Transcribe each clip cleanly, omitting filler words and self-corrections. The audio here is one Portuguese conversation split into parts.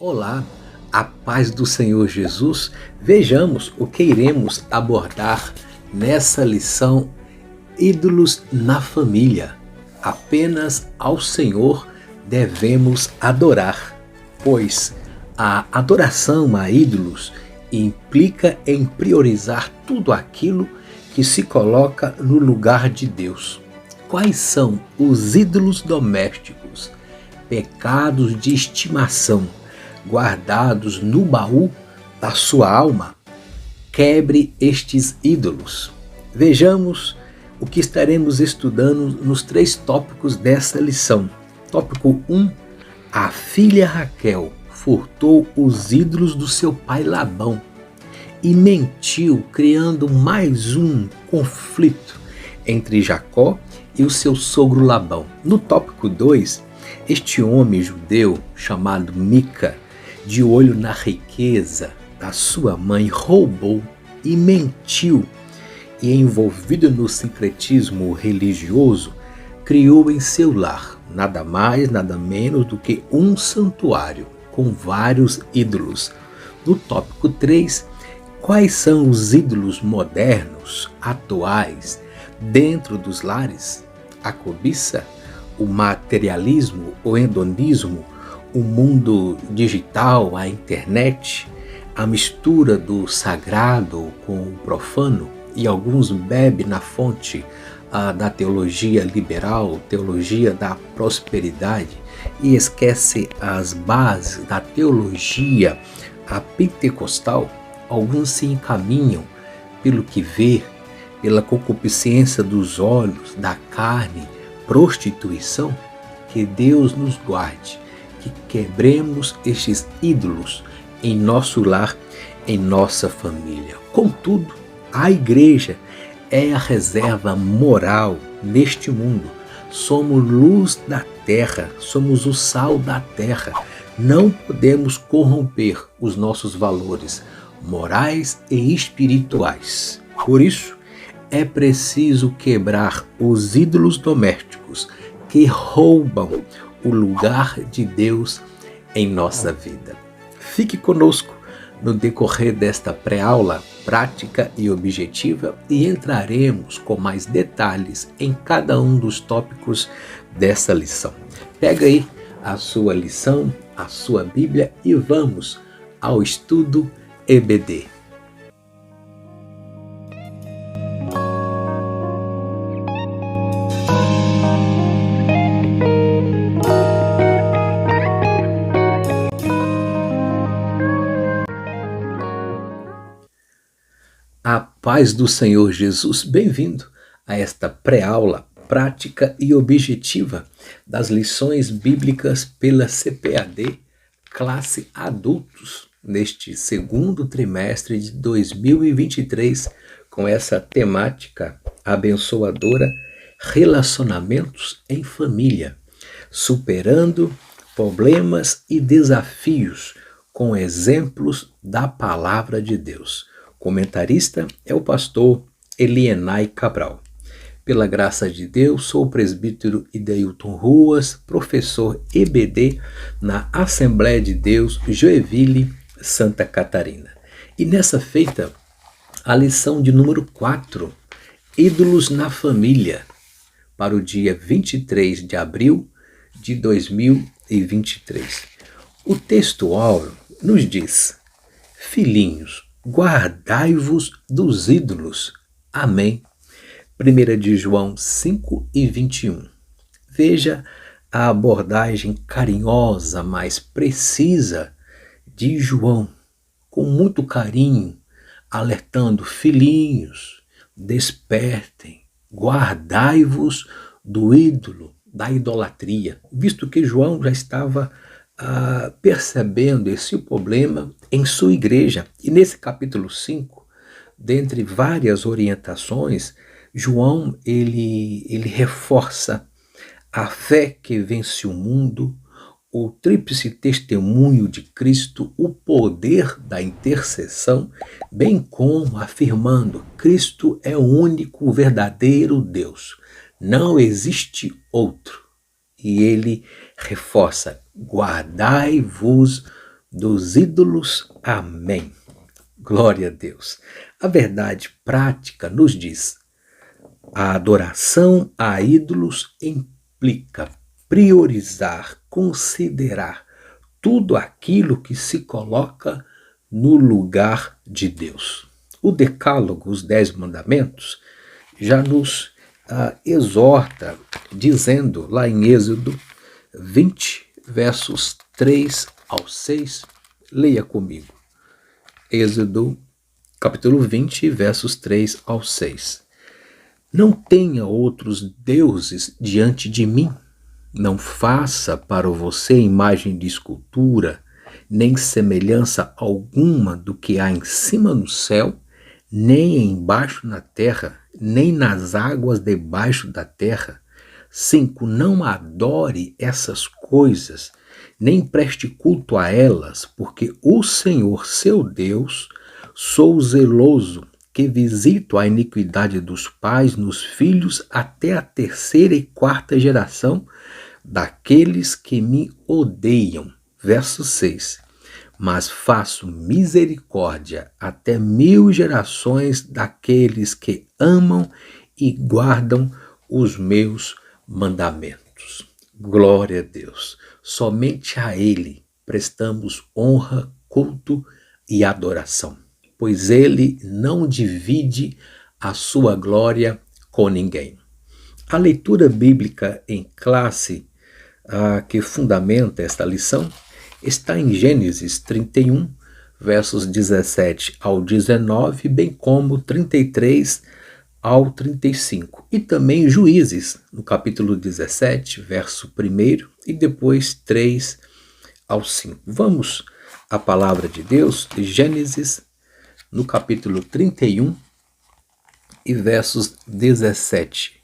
Olá, a paz do Senhor Jesus. Vejamos o que iremos abordar nessa lição: ídolos na família. Apenas ao Senhor devemos adorar, pois a adoração a ídolos implica em priorizar tudo aquilo que se coloca no lugar de Deus. Quais são os ídolos domésticos, pecados de estimação, guardados no baú da sua alma? Quebre estes ídolos. Vejamos o que estaremos estudando nos 3 tópicos dessa lição. Tópico 1. A filha Raquel furtou os ídolos do seu pai Labão e mentiu, criando mais um conflito entre Jacó e o seu sogro Labão. No tópico 2, este homem judeu chamado Mica, de olho na riqueza da sua mãe, roubou e mentiu, e envolvido no sincretismo religioso, criou em seu lar nada mais, nada menos do que um santuário com vários ídolos. No tópico 3, quais são os ídolos modernos, atuais, dentro dos lares? A cobiça, o materialismo, o hedonismo, o mundo digital, a internet, a mistura do sagrado com o profano, e alguns bebem na fonte da teologia liberal, teologia da prosperidade, e esquece as bases da teologia pentecostal. Alguns se encaminham pelo que vê, pela concupiscência dos olhos, da carne, prostituição. Que Deus nos guarde, que quebremos estes ídolos em nosso lar, em nossa família. Contudo, a igreja é a reserva moral neste mundo. Somos luz da terra, somos o sal da terra. Não podemos corromper os nossos valores morais e espirituais. Por isso, é preciso quebrar os ídolos domésticos que roubam o lugar de Deus em nossa vida. Fique conosco no decorrer desta pré-aula prática e objetiva, e entraremos com mais detalhes em cada um dos tópicos dessa lição. Pega aí a sua lição, a sua Bíblia, e vamos ao estudo EBD. A paz do Senhor Jesus, bem-vindo a esta pré-aula prática e objetiva das lições bíblicas pela CPAD, classe adultos, neste segundo trimestre de 2023, com essa temática abençoadora: relacionamentos em família, superando problemas e desafios com exemplos da palavra de Deus. Comentarista é o pastor Elienay Cabral. Pela graça de Deus, sou o presbítero Idailton Ruas, professor EBD na Assembleia de Deus, Joinville, Santa Catarina. E nessa feita, a lição de número 4, ídolos na família, para o dia 23 de abril de 2023. O texto áureo nos diz: filhinhos, guardai-vos dos ídolos. Amém. 1 de João 5:21. Veja a abordagem carinhosa, mas precisa de João, com muito carinho, alertando: filhinhos, despertem, guardai-vos do ídolo, da idolatria, visto que João já estava percebendo esse problema em sua igreja. E nesse capítulo 5, dentre várias orientações, João ele reforça a fé que vence o mundo, o tríplice testemunho de Cristo, o poder da intercessão, bem como afirmando: Cristo é o único verdadeiro Deus, não existe outro. E ele reforça: guardai-vos dos ídolos. Amém. Glória a Deus. A verdade prática nos diz: a adoração a ídolos implica priorizar, considerar tudo aquilo que se coloca no lugar de Deus. O Decálogo, os 10 mandamentos, já nos exorta, dizendo lá em Êxodo 20, versos 3 ao 6, leia comigo. Êxodo, capítulo 20, versos 3 ao 6. Não tenha outros deuses diante de mim. Não faça para você imagem de escultura, nem semelhança alguma do que há em cima no céu, nem embaixo na terra, nem nas águas debaixo da terra. 5. Não adore essas coisas, nem preste culto a elas, porque o Senhor, seu Deus, sou zeloso, que visito a iniquidade dos pais nos filhos até a 3ª e 4ª geração daqueles que me odeiam. Verso 6. Mas faço misericórdia até 1000 gerações daqueles que amam e guardam os meus mandamentos. Glória a Deus. Somente a Ele prestamos honra, culto e adoração, pois Ele não divide a sua glória com ninguém. A leitura bíblica em classe que fundamenta esta lição está em Gênesis 31, versos 17 ao 19, bem como 33 ao 35, e também Juízes, no capítulo 17, verso 1, e depois 3 ao 5. Vamos à palavra de Deus, de Gênesis, no capítulo 31 e versos 17.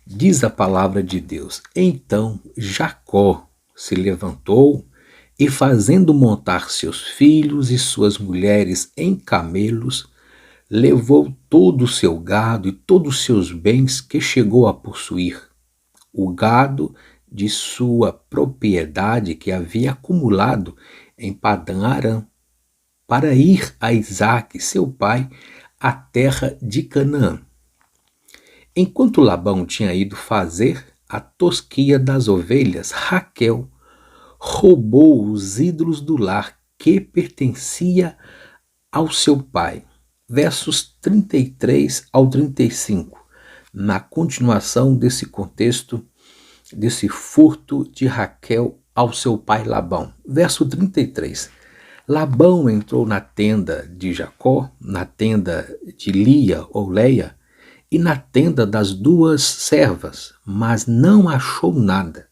Diz a palavra de Deus: Então Jacó se levantou e, fazendo montar seus filhos e suas mulheres em camelos, levou todo o seu gado e todos os seus bens que chegou a possuir, o gado de sua propriedade que havia acumulado em Padã Arã, para ir a Isaque, seu pai, à terra de Canaã. Enquanto Labão tinha ido fazer a tosquia das ovelhas, Raquel roubou os ídolos do lar que pertencia ao seu pai. Versos 33 ao 35, na continuação desse contexto, desse furto de Raquel ao seu pai Labão. Verso 33. Labão entrou na tenda de Jacó, na tenda de Lia ou Leia, e na tenda das 2 servas, mas não achou nada.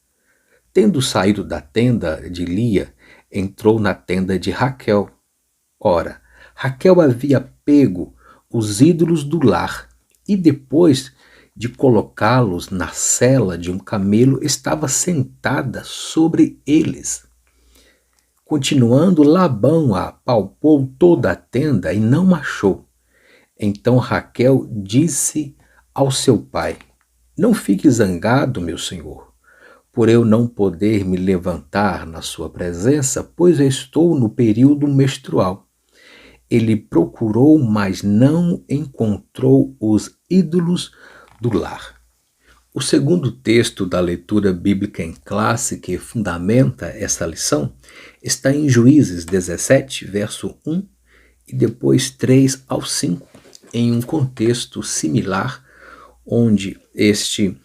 Tendo saído da tenda de Lia, entrou na tenda de Raquel. Ora, Raquel havia pego os ídolos do lar e, depois de colocá-los na sela de um camelo, estava sentada sobre eles. Continuando, Labão apalpou toda a tenda e não achou. Então Raquel disse ao seu pai: Não fique zangado, meu senhor, por eu não poder me levantar na sua presença, pois estou no período menstrual. Ele procurou, mas não encontrou os ídolos do lar. O segundo texto da leitura bíblica em classe que fundamenta essa lição está em Juízes 17, verso 1 e depois 3 ao 5, em um contexto similar, onde este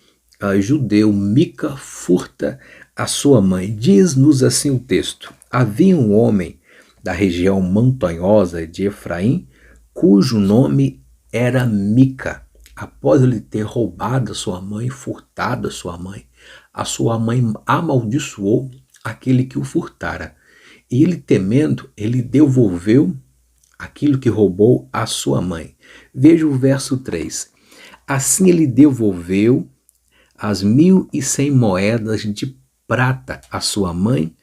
judeu Mica furta a sua mãe. Diz-nos assim o texto: Havia um homem da região montanhosa de Efraim, cujo nome era Mica. Após ele ter roubado a sua mãe, furtado a sua mãe amaldiçoou aquele que o furtara. E ele, temendo, ele devolveu aquilo que roubou à sua mãe. Veja o verso 3. Assim ele devolveu as 1.100 moedas de prata à sua mãe,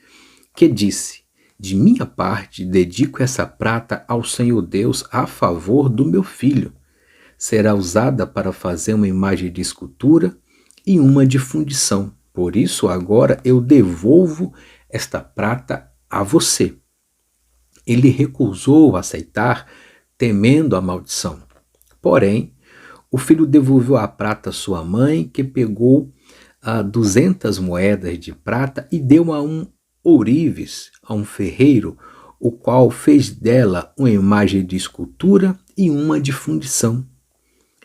que disse: De minha parte, dedico essa prata ao Senhor Deus a favor do meu filho. Será usada para fazer uma imagem de escultura e uma de fundição. Por isso, agora eu devolvo esta prata a você. ele recusou aceitar, temendo a maldição. Porém, o filho devolveu a prata à sua mãe, que pegou 200 moedas de prata e deu a um ourives, a um ferreiro, o qual fez dela uma imagem de escultura e uma de fundição.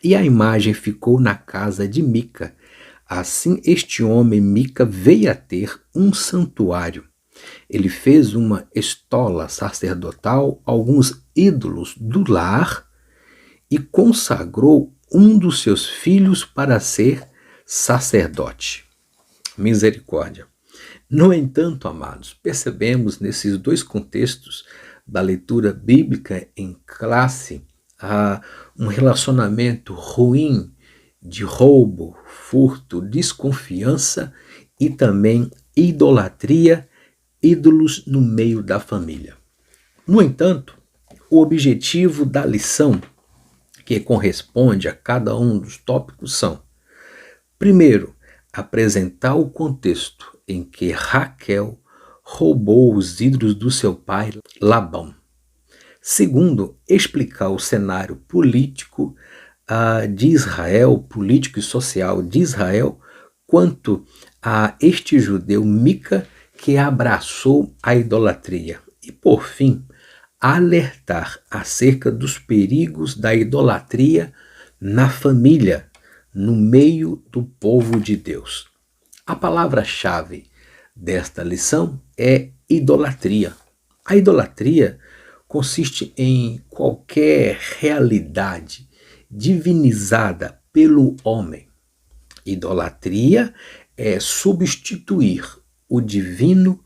E a imagem ficou na casa de Mica. Assim este homem Mica veio a ter um santuário. Ele fez uma estola sacerdotal, alguns ídolos do lar e consagrou um dos seus filhos para ser sacerdote. Misericórdia. No entanto, amados, percebemos nesses dois contextos da leitura bíblica em classe um relacionamento ruim de roubo, furto, desconfiança e também idolatria, ídolos no meio da família. No entanto, o objetivo da lição que corresponde a cada um dos tópicos são: primeiro, apresentar o contexto em que Raquel roubou os ídolos do seu pai Labão. Segundo, explicar o cenário político de Israel, político e social de Israel, quanto a este judeu Mica que abraçou a idolatria. E por fim, alertar acerca dos perigos da idolatria na família, no meio do povo de Deus. A palavra-chave desta lição é idolatria. A idolatria consiste em qualquer realidade divinizada pelo homem. Idolatria é substituir o divino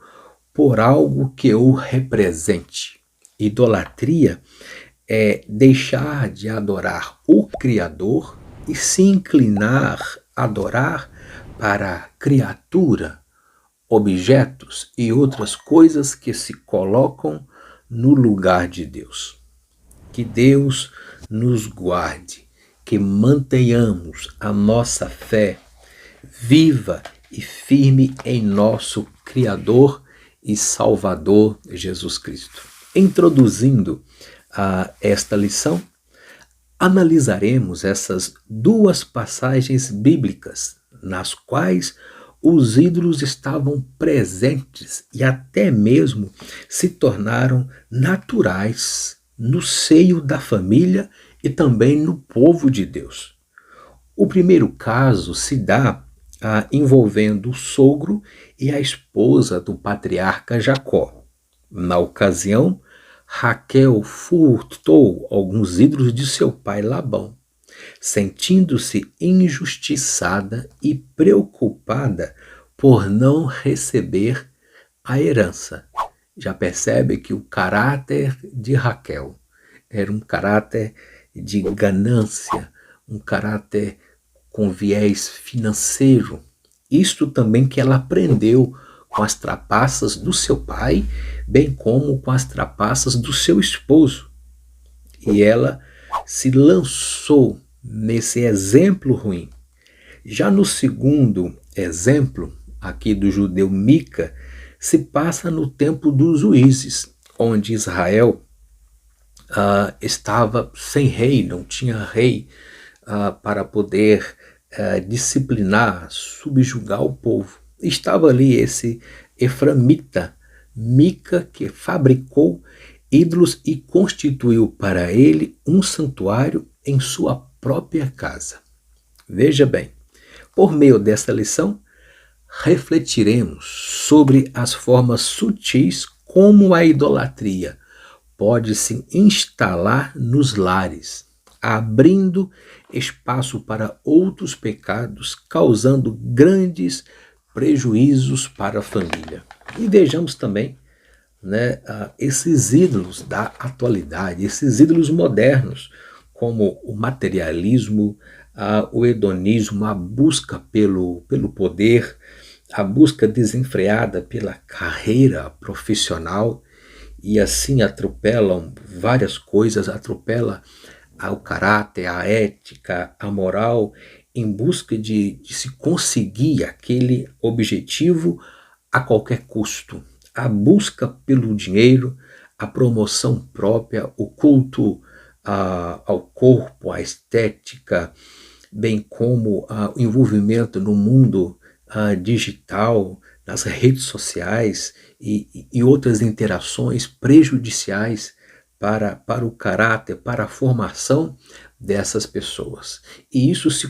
por algo que o represente. Idolatria é deixar de adorar o Criador e se inclinar a adorar para criatura, objetos e outras coisas que se colocam no lugar de Deus. Que Deus nos guarde, que mantenhamos a nossa fé viva e firme em nosso Criador e Salvador Jesus Cristo. Introduzindo esta lição, analisaremos essas duas passagens bíblicas nas quais os ídolos estavam presentes e até mesmo se tornaram naturais no seio da família e também no povo de Deus. O primeiro caso se dá envolvendo o sogro e a esposa do patriarca Jacó. Na ocasião, Raquel furtou alguns ídolos de seu pai Labão, sentindo-se injustiçada e preocupada por não receber a herança. Já percebe que o caráter de Raquel era um caráter de ganância, um caráter com viés financeiro. Isto também que ela aprendeu com as trapaças do seu pai, bem como com as trapaças do seu esposo. E ela se lançou nesse exemplo ruim. Já no segundo exemplo, aqui do judeu Mica, se passa no tempo dos juízes, onde Israel estava sem rei, não tinha rei para poder disciplinar, subjugar o povo. Estava ali esse eframita, Mica, que fabricou ídolos e constituiu para ele um santuário em sua própria casa. Veja bem, por meio desta lição, refletiremos sobre as formas sutis como a idolatria pode se instalar nos lares, abrindo espaço para outros pecados, causando grandes prejuízos para a família. E vejamos também esses ídolos da atualidade, esses ídolos modernos, como o materialismo, o hedonismo, a busca pelo poder, a busca desenfreada pela carreira profissional, e assim atropelam várias coisas, atropela o caráter, a ética, a moral, em busca de se conseguir aquele objetivo a qualquer custo. A busca pelo dinheiro, a promoção própria, o culto ao corpo, à estética, bem como o envolvimento no mundo digital, nas redes sociais e outras interações prejudiciais para o caráter, para a formação dessas pessoas. E isso se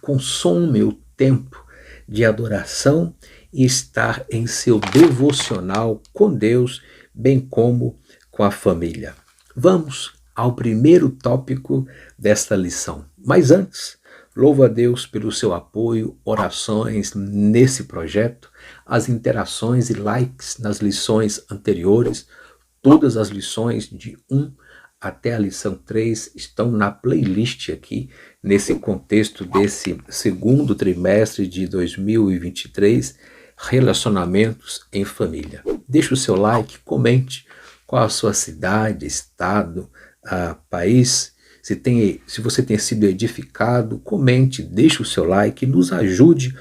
consome o tempo de adoração e estar em seu devocional com Deus, bem como com a família. Vamos ao primeiro tópico desta lição. Mas antes, louvo a Deus pelo seu apoio, orações nesse projeto, as interações e likes nas lições anteriores. Todas as lições de 1 até a lição 3 estão na playlist aqui, nesse contexto desse segundo trimestre de 2023, Relacionamentos em Família. Deixe o seu like, comente qual a sua cidade, estado, país. Se você tem sido edificado, comente, deixe o seu like, nos ajude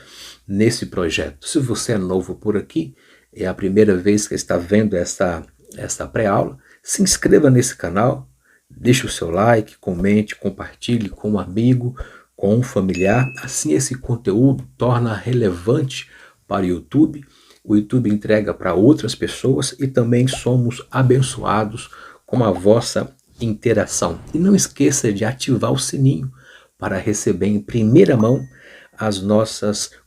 nesse projeto. Se você é novo por aqui, é a primeira vez que está vendo esta pré-aula, se inscreva nesse canal, deixe o seu like, comente, compartilhe com um amigo, com um familiar. Assim esse conteúdo torna relevante para o YouTube entrega para outras pessoas e também somos abençoados com a vossa interação. E não esqueça de ativar o sininho para receber em primeira mão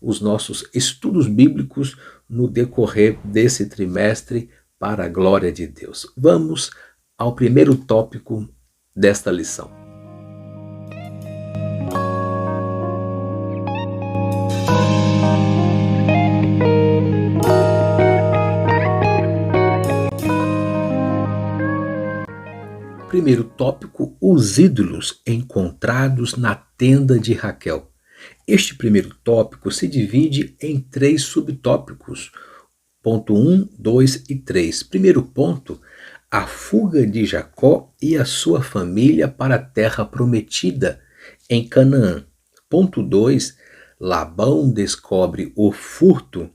os nossos estudos bíblicos no decorrer desse trimestre, para a glória de Deus. Vamos ao primeiro tópico desta lição. Primeiro tópico, os ídolos encontrados na tenda de Raquel. Este primeiro tópico se divide em 3 subtópicos. Ponto 1, 2 e 3. Primeiro ponto, a fuga de Jacó e a sua família para a terra prometida em Canaã. Ponto 2, Labão descobre o furto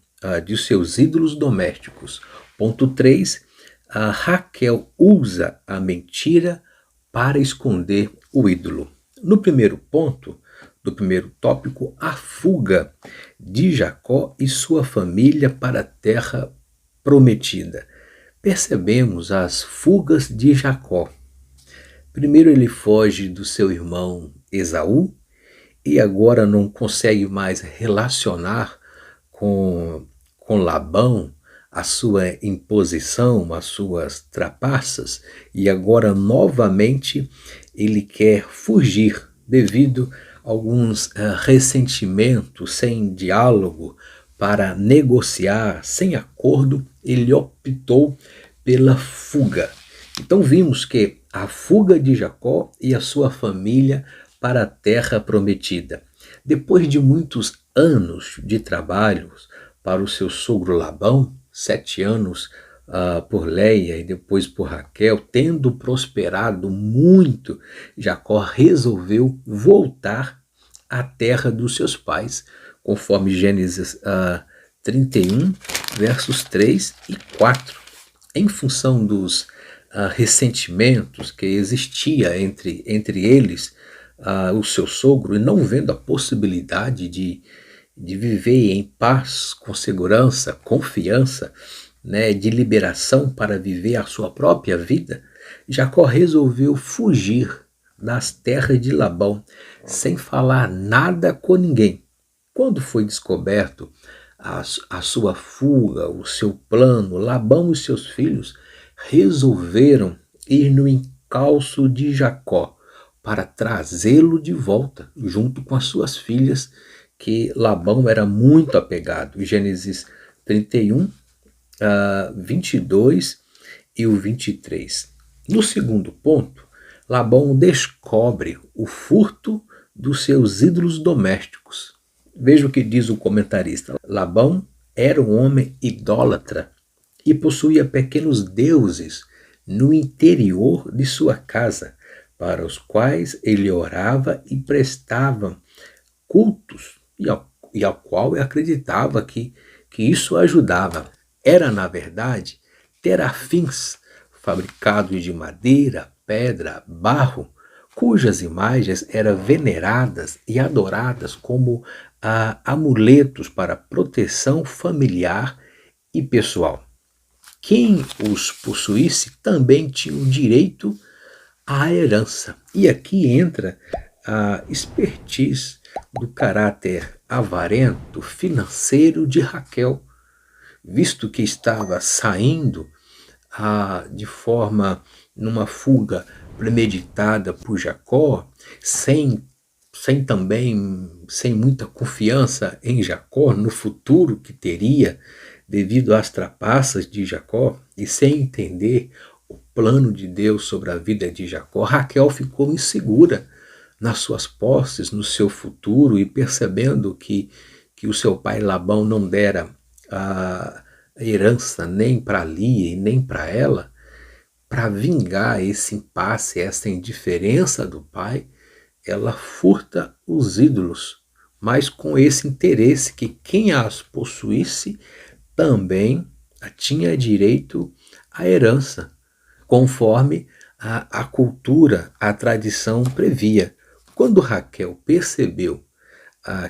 de seus ídolos domésticos. Ponto 3, Raquel usa a mentira para esconder o ídolo. No primeiro ponto do primeiro tópico, a fuga de Jacó e sua família para a terra prometida. Percebemos as fugas de Jacó. Primeiro ele foge do seu irmão Esaú e agora não consegue mais relacionar com Labão, a sua imposição, as suas trapaças, e agora novamente ele quer fugir devido a alguns ressentimentos, sem diálogo, para negociar, sem acordo, ele optou pela fuga. Então vimos que a fuga de Jacó e a sua família para a terra prometida. Depois de muitos anos de trabalho para o seu sogro Labão, 7 anos por Leia e depois por Raquel, tendo prosperado muito, Jacó resolveu voltar à terra dos seus pais, conforme Gênesis 31, versos 3 e 4. Em função dos ressentimentos que existia entre eles, o seu sogro, e não vendo a possibilidade de viver em paz, com segurança, confiança, de liberação para viver a sua própria vida, Jacó resolveu fugir das terras de Labão, sem falar nada com ninguém. Quando foi descoberto a sua fuga, o seu plano, Labão e seus filhos resolveram ir no encalço de Jacó para trazê-lo de volta, junto com as suas filhas, que Labão era muito apegado. Gênesis 31, 22 e o 23. No segundo ponto, Labão descobre o furto dos seus ídolos domésticos. Veja o que diz o comentarista. Labão era um homem idólatra e possuía pequenos deuses no interior de sua casa, para os quais ele orava e prestava cultos, e ao qual ele acreditava que isso ajudava. Era, na verdade, ter afins, fabricados de madeira, pedra, barro, cujas imagens eram veneradas e adoradas como amuletos para proteção familiar e pessoal. Quem os possuísse também tinha o direito à herança. E aqui entra a expertise do caráter avarento financeiro de Raquel, visto que estava saindo de forma, numa fuga premeditada por Jacó, sem muita confiança em Jacó, no futuro que teria, devido às trapaças de Jacó, e sem entender o plano de Deus sobre a vida de Jacó, Raquel ficou insegura nas suas posses, no seu futuro, e percebendo que o seu pai Labão não dera a herança nem para Lia e nem para ela, para vingar esse impasse, essa indiferença do pai, ela furta os ídolos, mas com esse interesse que quem as possuísse também tinha direito à herança, conforme a cultura, a tradição previa. Quando Raquel percebeu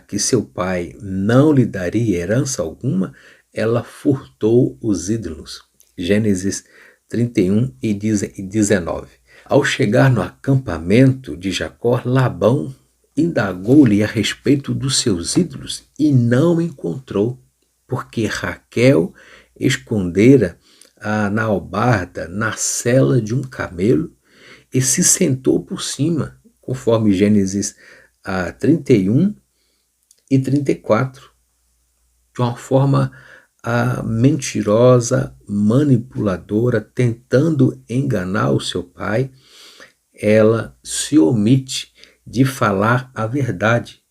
que seu pai não lhe daria herança alguma, ela furtou os ídolos. Gênesis 31 e 19. Ao chegar no acampamento de Jacó, Labão indagou-lhe a respeito dos seus ídolos e não encontrou, porque Raquel escondera na albarda, na sela de um camelo, e se sentou por cima, conforme Gênesis 31 e 34, de uma forma mentirosa, manipuladora, tentando enganar o seu pai. Ela se omite de falar a verdade.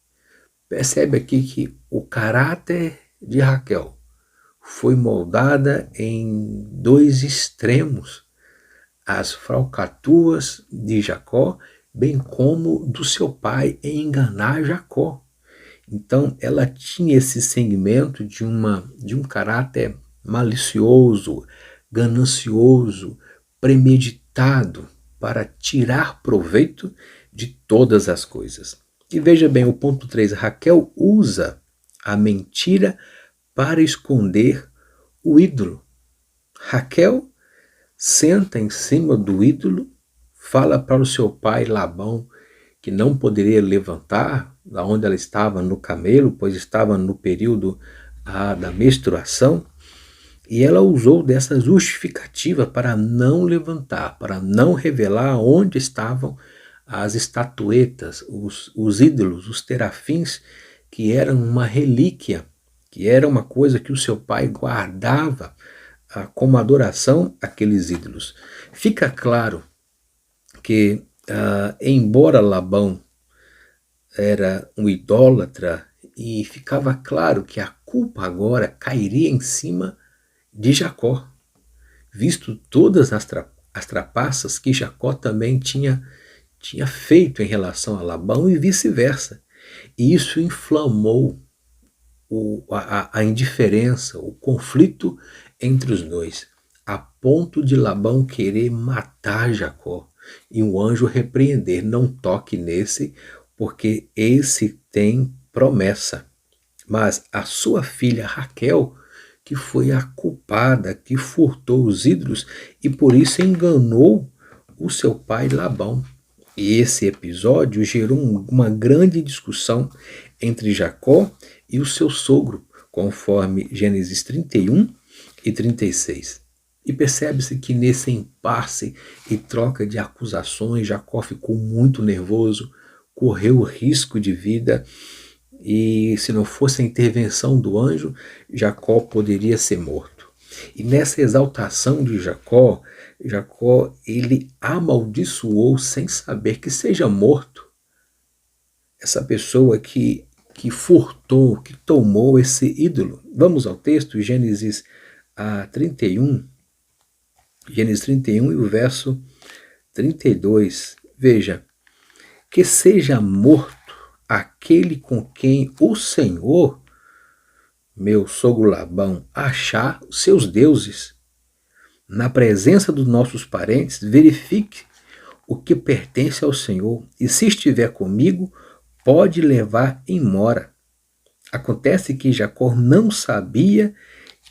Percebe aqui que o caráter de Raquel foi moldada em dois extremos: as falcatruas de Jacó, bem como do seu pai em enganar Jacó. Então ela tinha esse segmento de um caráter malicioso, ganancioso, premeditado para tirar proveito de todas as coisas. E veja bem o ponto 3, Raquel usa a mentira para esconder o ídolo. Raquel senta em cima do ídolo, fala para o seu pai Labão que não poderia levantar da onde ela estava no camelo, pois estava no período da menstruação, e ela usou dessa justificativa para não levantar, para não revelar onde estavam as estatuetas, os ídolos, os terafins, que eram uma relíquia, que era uma coisa que o seu pai guardava como adoração àqueles ídolos. Fica claro que embora Labão era um idólatra, e ficava claro que a culpa agora cairia em cima de Jacó, visto todas as trapaças que Jacó também tinha feito em relação a Labão e vice-versa. E isso inflamou a indiferença, o conflito entre os dois, a ponto de Labão querer matar Jacó. E o anjo repreender: não toque nesse, porque esse tem promessa. Mas a sua filha Raquel, que foi a culpada, que furtou os ídolos e por isso enganou o seu pai Labão. E esse episódio gerou uma grande discussão entre Jacó e o seu sogro, conforme Gênesis 31 e 36. E percebe-se que nesse impasse e troca de acusações, Jacó ficou muito nervoso, correu risco de vida, e se não fosse a intervenção do anjo, Jacó poderia ser morto. E nessa exaltação de Jacó ele amaldiçoou sem saber que seja morto essa pessoa que furtou, que tomou esse ídolo. Vamos ao texto, Gênesis 31 e o verso 32. Veja: que seja morto aquele com quem o Senhor, meu sogro Labão, achar os seus deuses. na presença dos nossos parentes, verifique o que pertence ao Senhor, e se estiver comigo, pode levar embora. Acontece que Jacó não sabia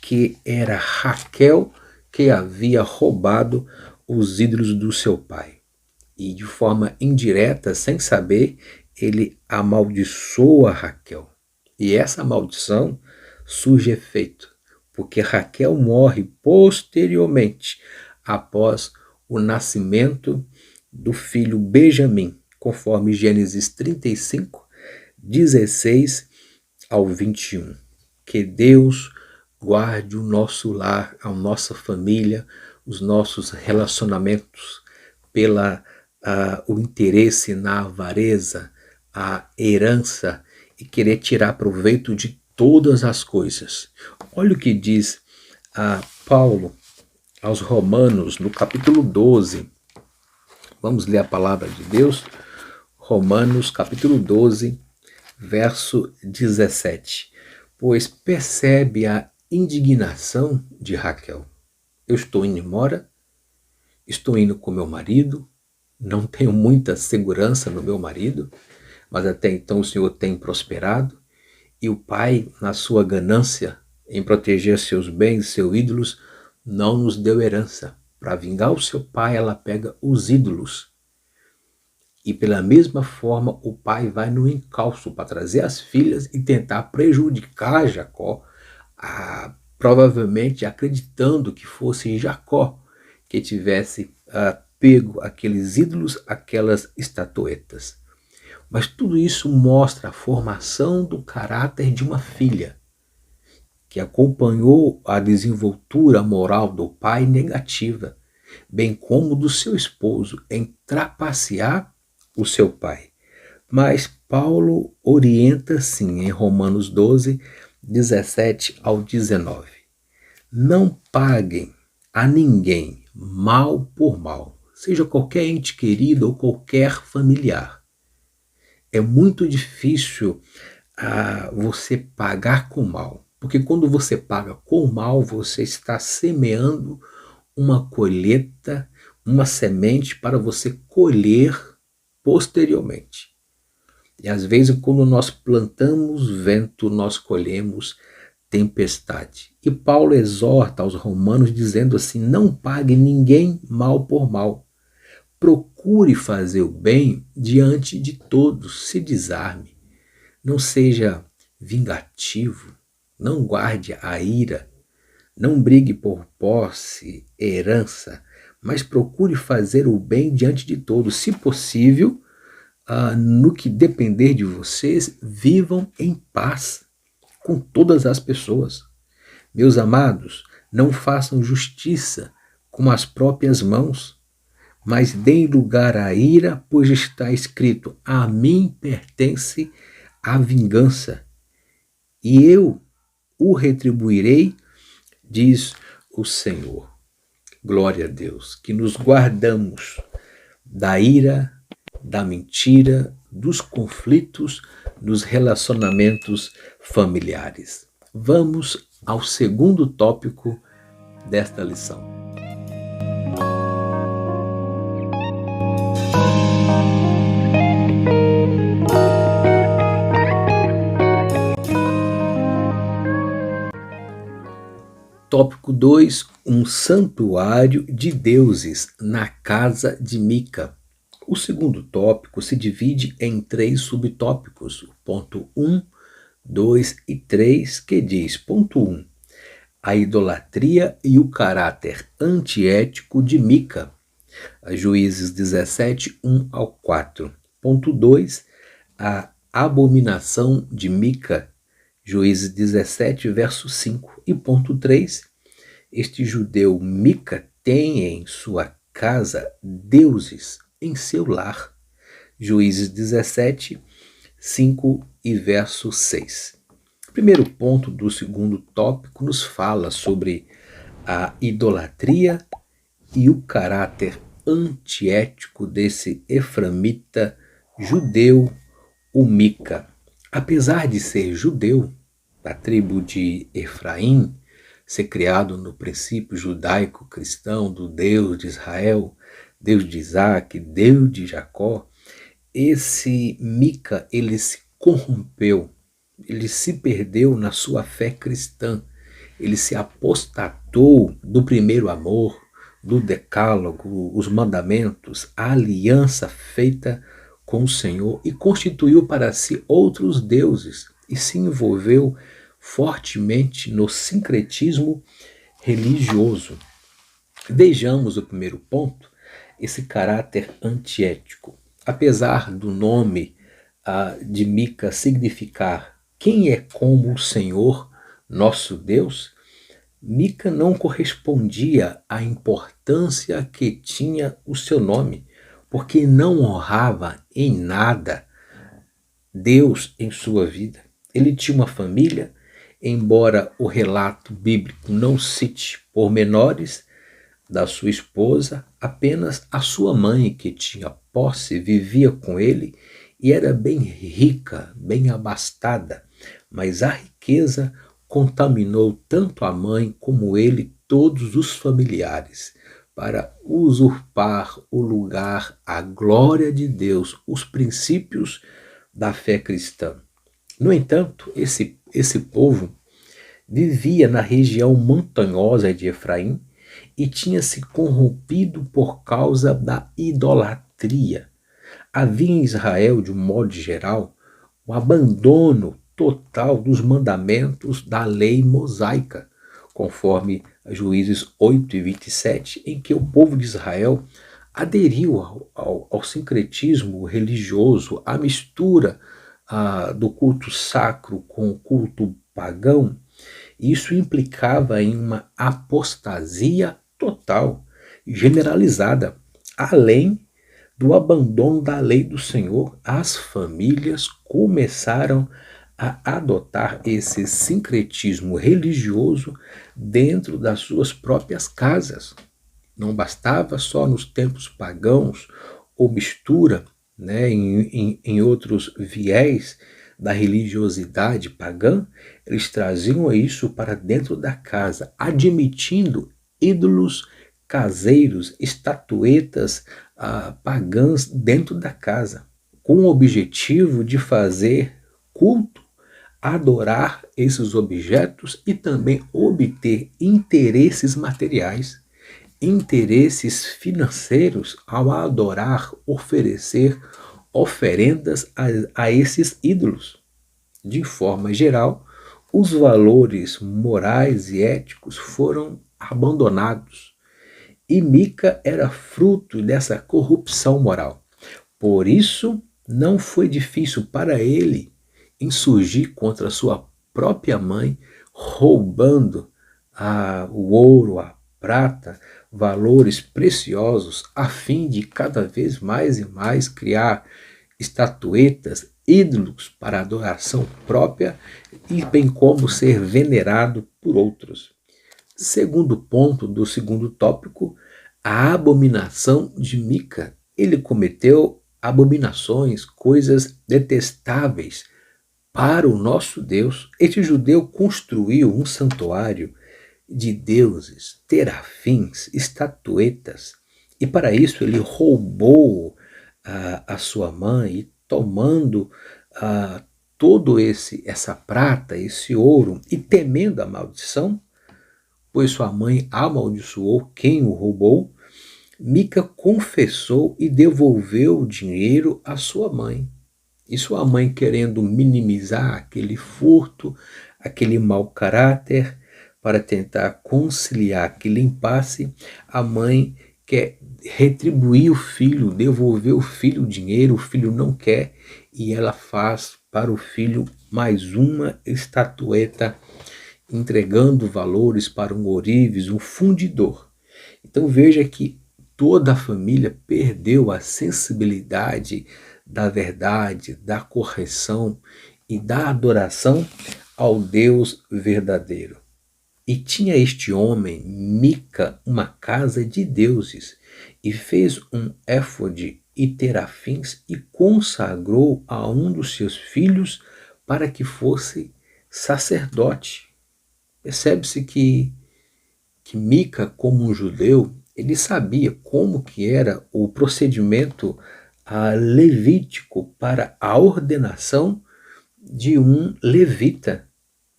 que era Raquel que havia roubado os ídolos do seu pai. E de forma indireta, sem saber, ele amaldiçoa Raquel. E essa maldição surge efeito, porque Raquel morre posteriormente, após o nascimento do filho Benjamim, conforme Gênesis 35, 16 ao 21. Que Deus guarde o nosso lar, a nossa família, os nossos relacionamentos o interesse na avareza, a herança e querer tirar proveito de todas as coisas. Olha o que diz Paulo aos Romanos, no capítulo 12. Vamos ler a palavra de Deus. Romanos, capítulo 12, verso 17. Pois percebe a indignação de Raquel. Eu estou indo embora, estou indo com meu marido, não tenho muita segurança no meu marido, mas até então o Senhor tem prosperado, e o pai, na sua ganância em proteger seus bens, seus ídolos, não nos deu herança. Para vingar o seu pai, ela pega os ídolos. E pela mesma forma, o pai vai no encalço para trazer as filhas e tentar prejudicar Jacó, provavelmente acreditando que fosse Jacó que tivesse pego aqueles ídolos, aquelas estatuetas. Mas tudo isso mostra a formação do caráter de uma filha, que acompanhou a desenvoltura moral do pai negativa, bem como do seu esposo em trapacear o seu pai. Mas Paulo orienta sim em Romanos 12, 17 ao 19. Não paguem a ninguém mal por mal, seja qualquer ente querido ou qualquer familiar. É muito difícil você pagar com mal, porque quando você paga com mal, você está semeando uma colheita, uma semente para você colher posteriormente. E às vezes, quando nós plantamos vento, nós colhemos tempestade. E Paulo exorta aos romanos dizendo assim: não pague ninguém mal por mal. Procure fazer o bem diante de todos, se desarme. Não seja vingativo, não guarde a ira, não brigue por posse, herança, mas procure fazer o bem diante de todos. Se possível, no que depender de vocês, vivam em paz com todas as pessoas. Meus amados, não façam justiça com as próprias mãos, mas deem lugar à ira, pois está escrito: a mim pertence a vingança, e eu o retribuirei, diz o Senhor. Glória a Deus, que nos guardamos da ira, da mentira, dos conflitos, nos relacionamentos familiares. Vamos ao segundo tópico desta lição. Tópico 2, um santuário de deuses na casa de Mica. O segundo tópico se divide em 3 subtópicos, ponto 1, 2 e 3, que diz, ponto 1, a idolatria e o caráter antiético de Mica, Juízes 17, 1 ao 4. Ponto 2, a abominação de Mica, Juízes 17, verso 5. E ponto 3, este judeu Mica tem em sua casa deuses em seu lar. Juízes 17, 5 e verso 6. O primeiro ponto do segundo tópico nos fala sobre a idolatria e o caráter antiético desse efraimita judeu, o Mica. Apesar de ser judeu, da tribo de Efraim, ser criado no princípio judaico-cristão do Deus de Israel, Deus de Isaac, Deus de Jacó, esse Mica, ele se corrompeu, ele se perdeu na sua fé cristã, ele se apostatou do primeiro amor, do decálogo, os mandamentos, a aliança feita com o Senhor e constituiu para si outros deuses e se envolveu fortemente no sincretismo religioso. Vejamos o primeiro ponto, esse caráter antiético. Apesar do nome de Mica significar quem é como o Senhor, nosso Deus, Mica não correspondia à importância que tinha o seu nome, porque não honrava em nada Deus em sua vida. Ele tinha uma família, embora o relato bíblico não cite pormenores da sua esposa, apenas a sua mãe, que tinha posse, vivia com ele e era bem rica, bem abastada, mas a riqueza contaminou tanto a mãe como ele, todos os familiares, para usurpar o lugar, a glória de Deus, os princípios da fé cristã. No entanto, esse povo vivia na região montanhosa de Efraim e tinha se corrompido por causa da idolatria. Havia em Israel, de um modo geral, o abandono total dos mandamentos da lei mosaica, conforme Juízes 8 e 27, em que o povo de Israel aderiu ao sincretismo religioso, à mistura do culto sacro com o culto pagão. Isso implicava em uma apostasia total, generalizada, além do abandono da lei do Senhor. As famílias começaram a adotar esse sincretismo religioso dentro das suas próprias casas. Não bastava só nos templos pagãos ou mistura, né, em outros viés da religiosidade pagã, eles traziam isso para dentro da casa, admitindo ídolos caseiros, estatuetas pagãs dentro da casa, com o objetivo de fazer culto, adorar esses objetos e também obter interesses materiais, interesses financeiros ao adorar, oferecer oferendas a esses ídolos. De forma geral, os valores morais e éticos foram abandonados e Mica era fruto dessa corrupção moral. Por isso, não foi difícil para ele insurgir contra sua própria mãe, roubando o ouro, a prata, valores preciosos, a fim de cada vez mais e mais criar estatuetas, ídolos para adoração própria e bem como ser venerado por outros. Segundo ponto do segundo tópico, a abominação de Mica. Ele cometeu abominações, coisas detestáveis para o nosso Deus. Este judeu construiu um santuário de deuses, terafins, estatuetas, e para isso ele roubou a sua mãe e tomando todo essa prata, esse ouro, e temendo a maldição, pois sua mãe amaldiçoou quem o roubou, Mica confessou e devolveu o dinheiro à sua mãe. E sua mãe, querendo minimizar aquele furto, aquele mau caráter, para tentar conciliar aquele impasse, a mãe quer retribuir o filho, devolver o filho o dinheiro, o filho não quer, e ela faz para o filho mais uma estatueta, entregando valores para um ourives, um fundidor. Então veja que toda a família perdeu a sensibilidade da verdade, da correção e da adoração ao Deus verdadeiro. E tinha este homem, Mica, uma casa de deuses, e fez um éfode e terafins e consagrou a um dos seus filhos para que fosse sacerdote. Percebe-se que Mica, como um judeu, ele sabia como que era o procedimento levítico para a ordenação de um levita,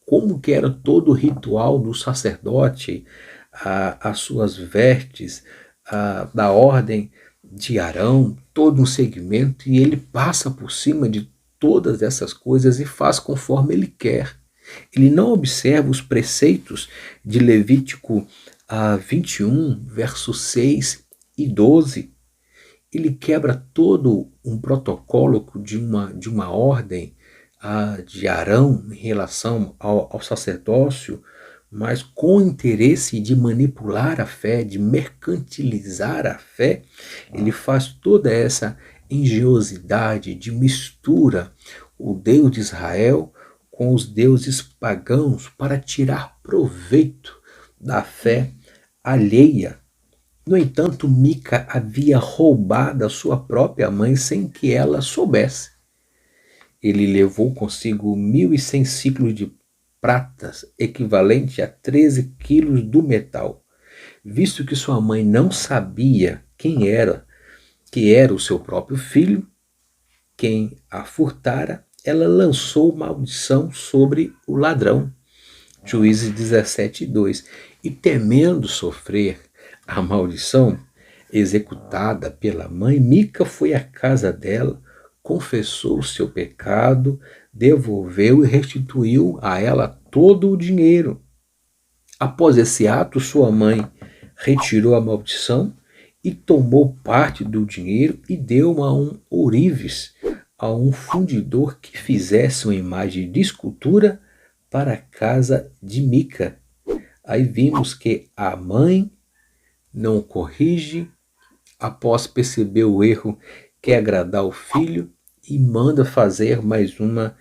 como que era todo o ritual do sacerdote, as suas vestes, da ordem de Arão, todo um segmento, e ele passa por cima de todas essas coisas e faz conforme ele quer. Ele não observa os preceitos de Levítico 21, versos 6 e 12. Ele quebra todo um protocolo de uma ordem de Arão em relação ao sacerdócio, mas com interesse de manipular a fé, de mercantilizar a fé. Ele faz toda essa engenhosidade de mistura o Deus de Israel com os deuses pagãos para tirar proveito da fé alheia. No entanto, Mica havia roubado a sua própria mãe sem que ela soubesse. Ele levou consigo 1.100 ciclos de pratas, equivalente a 13 quilos do metal. Visto que sua mãe não sabia que era o seu próprio filho, quem a furtara, ela lançou maldição sobre o ladrão. Juízes 17:2. E temendo sofrer a maldição executada pela mãe, Mica foi à casa dela, confessou o seu pecado, devolveu e restituiu a ela todo o dinheiro. Após esse ato, sua mãe retirou a maldição e tomou parte do dinheiro e deu a um ourives, a um fundidor que fizesse uma imagem de escultura para a casa de Mica. Aí vimos que a mãe não corrige, após perceber o erro, quer agradar o filho e manda fazer mais uma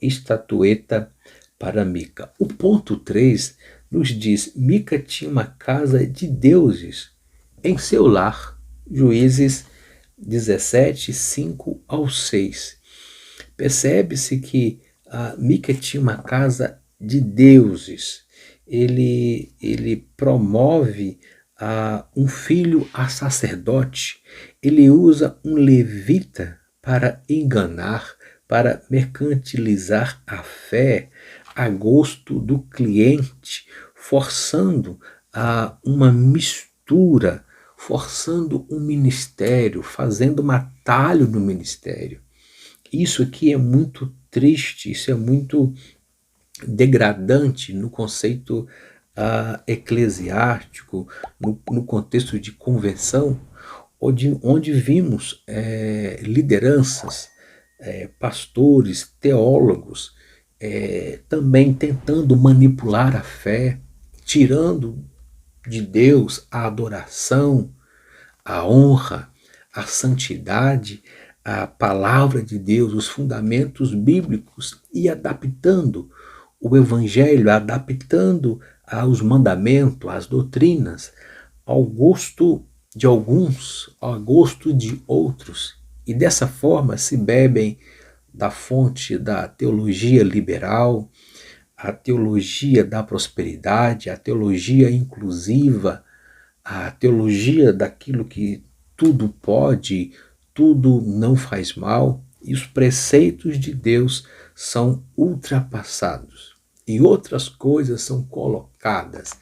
estatueta para Mica. O ponto 3 nos diz: Mica tinha uma casa de deuses em seu lar. Juízes 17:5-6. Percebe-se que Mica tinha uma casa de deuses. Ele promove um filho a sacerdote. Ele usa um levita para enganar, para mercantilizar a fé a gosto do cliente, forçando uma mistura, forçando um ministério, fazendo um atalho no ministério. Isso aqui é muito triste, isso é muito degradante no conceito eclesiástico, no contexto de conversão, onde vimos lideranças, pastores, teólogos, também tentando manipular a fé, tirando de Deus a adoração, a honra, a santidade, a palavra de Deus, os fundamentos bíblicos, e adaptando o evangelho, adaptando aos mandamentos, às doutrinas, ao gosto de alguns, ao gosto de outros. E dessa forma se bebem da fonte da teologia liberal, a teologia da prosperidade, a teologia inclusiva, a teologia daquilo que tudo pode, tudo não faz mal, e os preceitos de Deus são ultrapassados e outras coisas são colocadas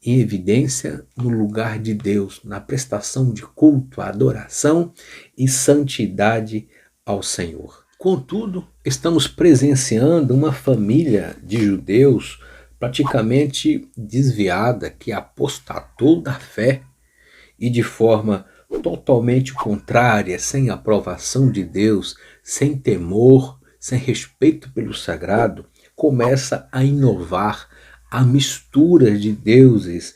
em evidência no lugar de Deus, na prestação de culto, adoração e santidade ao Senhor. Contudo, estamos presenciando uma família de judeus praticamente desviada, que apostatou da fé e de forma totalmente contrária, sem aprovação de Deus, sem temor, sem respeito pelo sagrado, começa a inovar a mistura de deuses,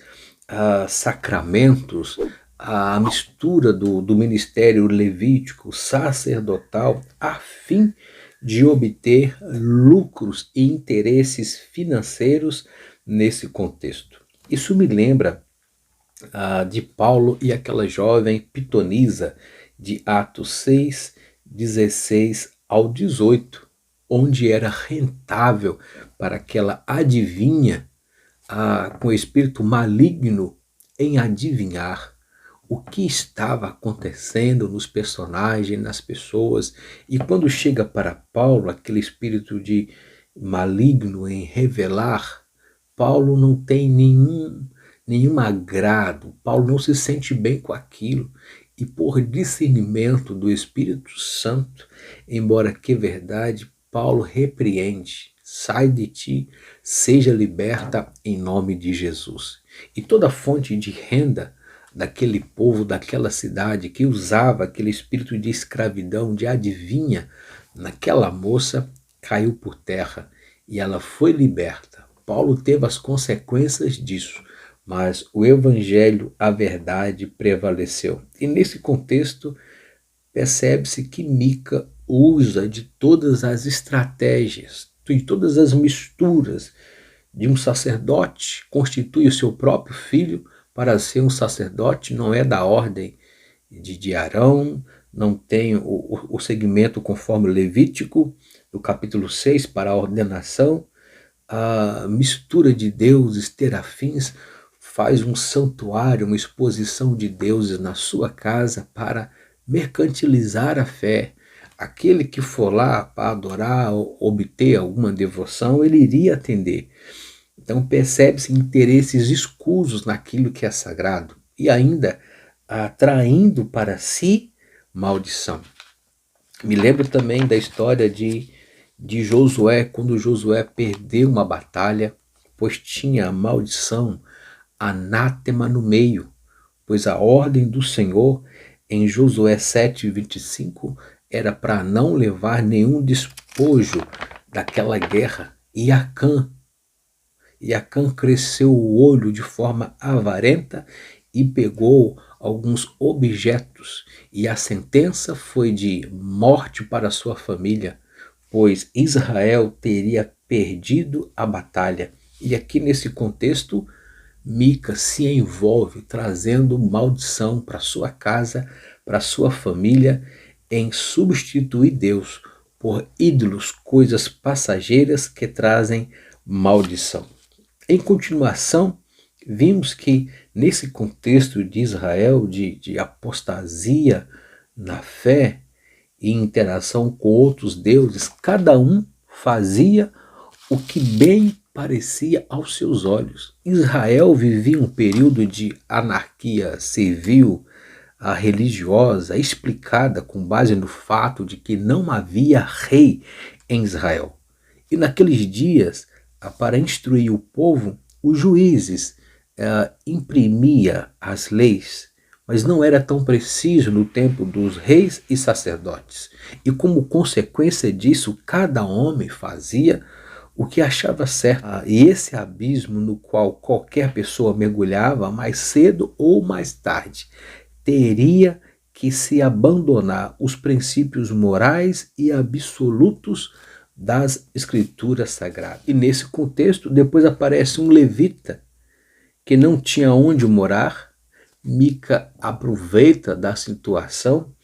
sacramentos, a mistura do ministério levítico, sacerdotal, a fim de obter lucros e interesses financeiros nesse contexto. Isso me lembra de Paulo e aquela jovem pitonisa de Atos 6, 16 ao 18. onde era rentável para aquela adivinha com espírito maligno em adivinhar o que estava acontecendo nos personagens, nas pessoas. E quando chega para Paulo aquele espírito de maligno em revelar, Paulo não tem nenhum agrado, Paulo não se sente bem com aquilo. E por discernimento do Espírito Santo, embora que verdade, Paulo repreende: sai de ti, seja liberta em nome de Jesus. E toda fonte de renda daquele povo, daquela cidade, que usava aquele espírito de escravidão, de adivinha, naquela moça, caiu por terra e ela foi liberta. Paulo teve as consequências disso, mas o evangelho, a verdade, prevaleceu. E nesse contexto, percebe-se que Mica usa de todas as estratégias, de todas as misturas de um sacerdote, constitui o seu próprio filho para ser um sacerdote, não é da ordem de Arão, não tem o segmento conforme o Levítico, do capítulo 6, para a ordenação. A mistura de deuses, terafins, faz um santuário, uma exposição de deuses na sua casa para mercantilizar a fé. Aquele que for lá para adorar ou obter alguma devoção, ele iria atender. Então percebe-se interesses escusos naquilo que é sagrado e ainda atraindo para si maldição. Me lembro também da história de Josué, quando Josué perdeu uma batalha, pois tinha a maldição, anátema no meio, pois a ordem do Senhor em Josué 7:25 era para não levar nenhum despojo daquela guerra. E Acã cresceu o olho de forma avarenta e pegou alguns objetos, e a sentença foi de morte para sua família, pois Israel teria perdido a batalha. E aqui nesse contexto, Mica se envolve trazendo maldição para sua casa, para sua família, em substituir Deus por ídolos, coisas passageiras que trazem maldição. Em continuação, vimos que nesse contexto de Israel, de apostasia na fé e interação com outros deuses, cada um fazia o que bem parecia aos seus olhos. Israel vivia um período de anarquia civil, religiosa, explicada com base no fato de que não havia rei em Israel. E naqueles dias, para instruir o povo, os juízes imprimia as leis, mas não era tão preciso no tempo dos reis e sacerdotes. E como consequência disso, cada homem fazia o que achava certo. E esse abismo no qual qualquer pessoa mergulhava, mais cedo ou mais tarde, teria que se abandonar os princípios morais e absolutos das escrituras sagradas. E nesse contexto, depois aparece um levita que não tinha onde morar. Mica aproveita da situação,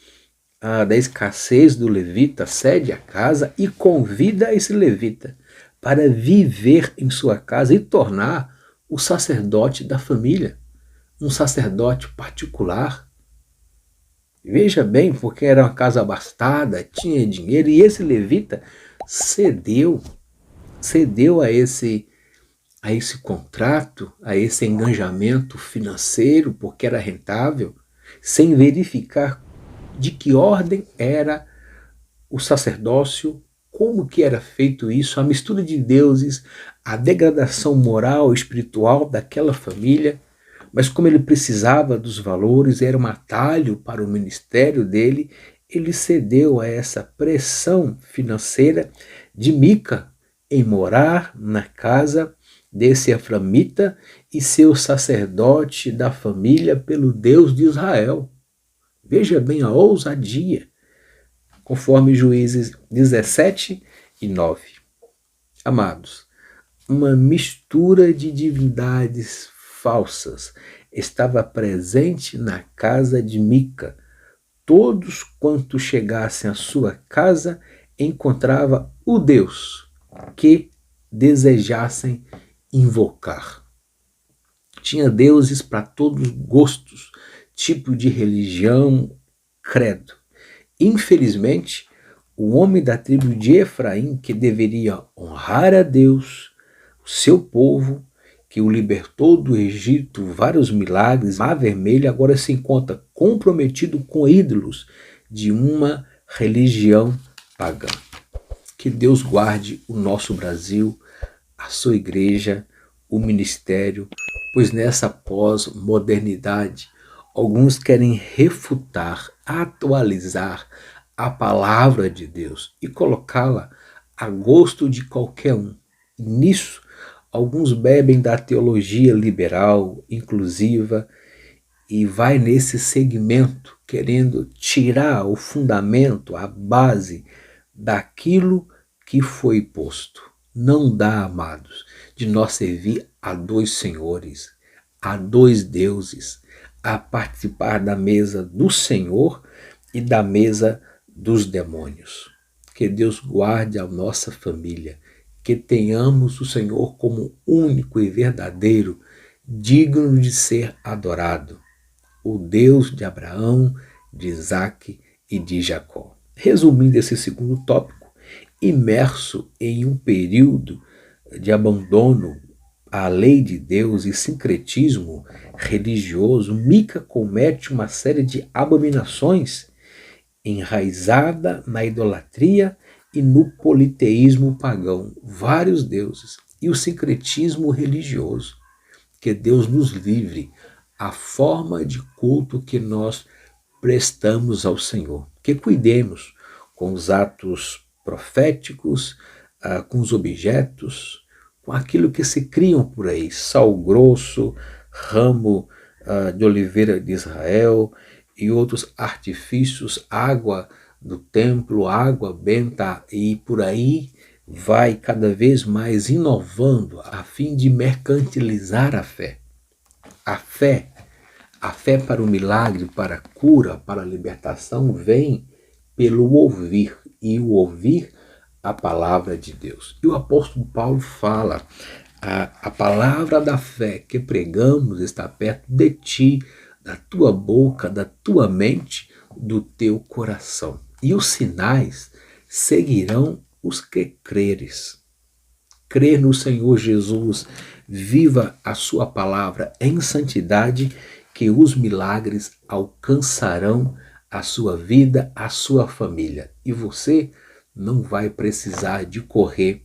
da escassez do levita, cede a casa e convida esse levita para viver em sua casa e tornar o sacerdote da família, um sacerdote particular. Veja bem, porque era uma casa abastada, tinha dinheiro, e esse levita cedeu a esse contrato, a esse engajamento financeiro, porque era rentável, sem verificar de que ordem era o sacerdócio, como que era feito isso, a mistura de deuses, a degradação moral e espiritual daquela família. Mas como ele precisava dos valores, era um atalho para o ministério dele, ele cedeu a essa pressão financeira de Mica em morar na casa desse eframita e ser o sacerdote da família pelo Deus de Israel. Veja bem a ousadia, conforme Juízes 17:9. Amados, uma mistura de divindades falsas estava presente na casa de Mica. Todos quantos chegassem à sua casa encontrava o Deus que desejassem invocar. Tinha deuses para todos os gostos, tipo de religião, credo. Infelizmente, o homem da tribo de Efraim, que deveria honrar a Deus, o seu povo, que o libertou do Egito, vários milagres, Mar Vermelho, agora se encontra comprometido com ídolos de uma religião pagã. Que Deus guarde o nosso Brasil, a sua igreja, o ministério, pois nessa pós-modernidade, alguns querem refutar, atualizar a palavra de Deus e colocá-la a gosto de qualquer um. E nisso, alguns bebem da teologia liberal, inclusiva, e vai nesse segmento, querendo tirar o fundamento, a base daquilo que foi posto. Não dá, amados, de nós servir a dois senhores, a dois deuses, a participar da mesa do Senhor e da mesa dos demônios. Que Deus guarde a nossa família, que tenhamos o Senhor como único e verdadeiro, digno de ser adorado, o Deus de Abraão, de Isaque e de Jacó. Resumindo esse segundo tópico, imerso em um período de abandono à lei de Deus e sincretismo religioso, Mica comete uma série de abominações enraizada na idolatria e no politeísmo pagão, vários deuses, e o sincretismo religioso. Que Deus nos livre a forma de culto que nós prestamos ao Senhor. Que cuidemos com os atos proféticos, com os objetos, com aquilo que se criam por aí, sal grosso, ramo de oliveira de Israel e outros artifícios, água do templo, água benta, e por aí vai cada vez mais inovando a fim de mercantilizar a fé. A fé para o milagre, para a cura, para a libertação vem pelo ouvir, e o ouvir a palavra de Deus. E o apóstolo Paulo fala, a palavra da fé que pregamos está perto de ti, da tua boca, da tua mente, do teu coração. E os sinais seguirão os que creres. Crer no Senhor Jesus, viva a sua palavra em santidade, que os milagres alcançarão a sua vida, a sua família. E você não vai precisar de correr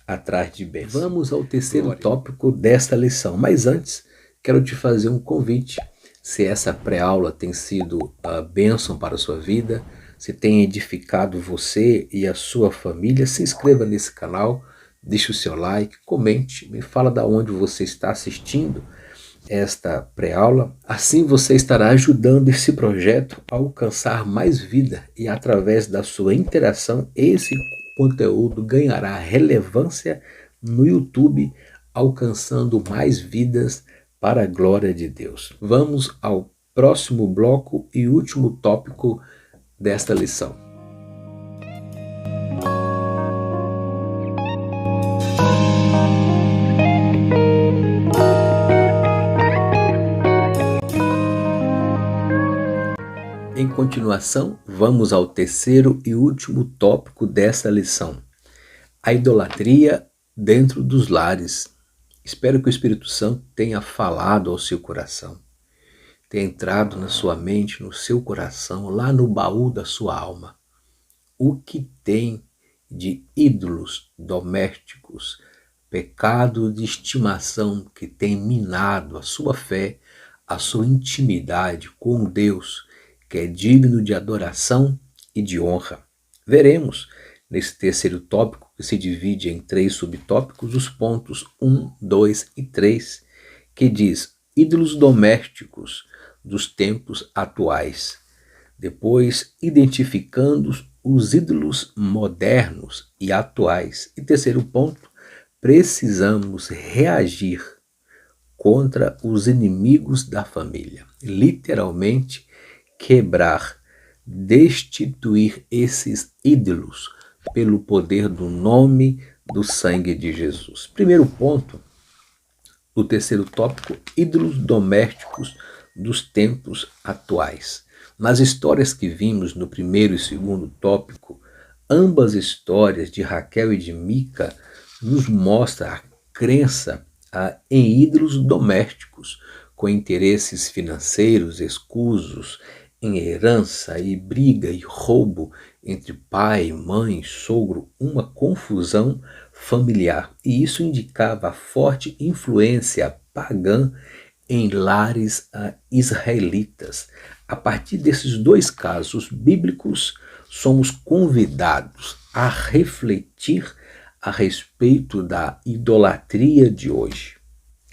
atrás de bênçãos. Vamos ao terceiro tópico desta lição. Mas antes, quero te fazer um convite. Se essa pré-aula tem sido a bênção para a sua vida, se tem edificado você e a sua família, se inscreva nesse canal, deixe o seu like, comente, me fala de onde você está assistindo esta pré-aula. Assim você estará ajudando esse projeto a alcançar mais vida, e através da sua interação esse conteúdo ganhará relevância no YouTube, alcançando mais vidas para a glória de Deus. Vamos ao próximo bloco e último tópico desta lição. Em continuação, vamos ao terceiro e último tópico dessa lição: a idolatria dentro dos lares. Espero que o Espírito Santo tenha falado ao seu coração, tenha entrado na sua mente, no seu coração, lá no baú da sua alma. O que tem de ídolos domésticos, pecado de estimação que tem minado a sua fé, a sua intimidade com Deus, que é digno de adoração e de honra. Veremos nesse terceiro tópico, que se divide em 3 subtópicos, os pontos 1, 2 e 3, que diz ídolos domésticos dos tempos atuais. Depois, identificando os ídolos modernos e atuais. E terceiro ponto, precisamos reagir contra os inimigos da família. Literalmente, quebrar, destituir esses ídolos pelo poder do nome do sangue de Jesus. Primeiro ponto, o terceiro tópico, ídolos domésticos dos tempos atuais. Nas histórias que vimos no primeiro e segundo tópico, ambas histórias de Raquel e de Mica nos mostra a crença em ídolos domésticos, com interesses financeiros escusos, em herança e briga e roubo entre pai, mãe, sogro, uma confusão familiar. E isso indicava a forte influência pagã em lares israelitas. A partir desses dois casos bíblicos, somos convidados a refletir a respeito da idolatria de hoje.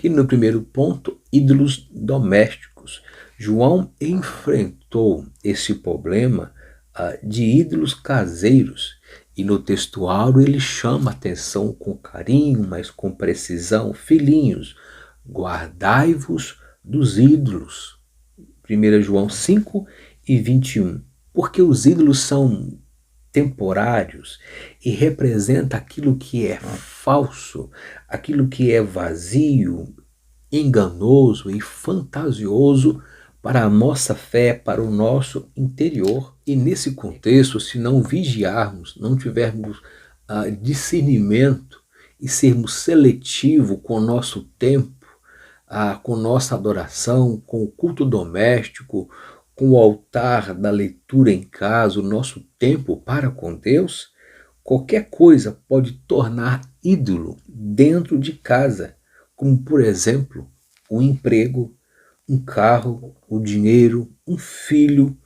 E no primeiro ponto, ídolos domésticos. João enfrentou esse problema de ídolos caseiros, e no textuário ele chama a atenção com carinho, mas com precisão. Filhinhos, guardai-vos dos ídolos. 1 João 5 e 21. Porque os ídolos são temporários e representa aquilo que é falso, aquilo que é vazio, enganoso e fantasioso para a nossa fé, para o nosso interior. E nesse contexto, se não vigiarmos, não tivermos discernimento e sermos seletivos com o nosso tempo, com nossa adoração, com o culto doméstico, com o altar da leitura em casa, o nosso tempo para com Deus, qualquer coisa pode tornar ídolo dentro de casa, como por exemplo, um emprego, um carro, o dinheiro, um filho,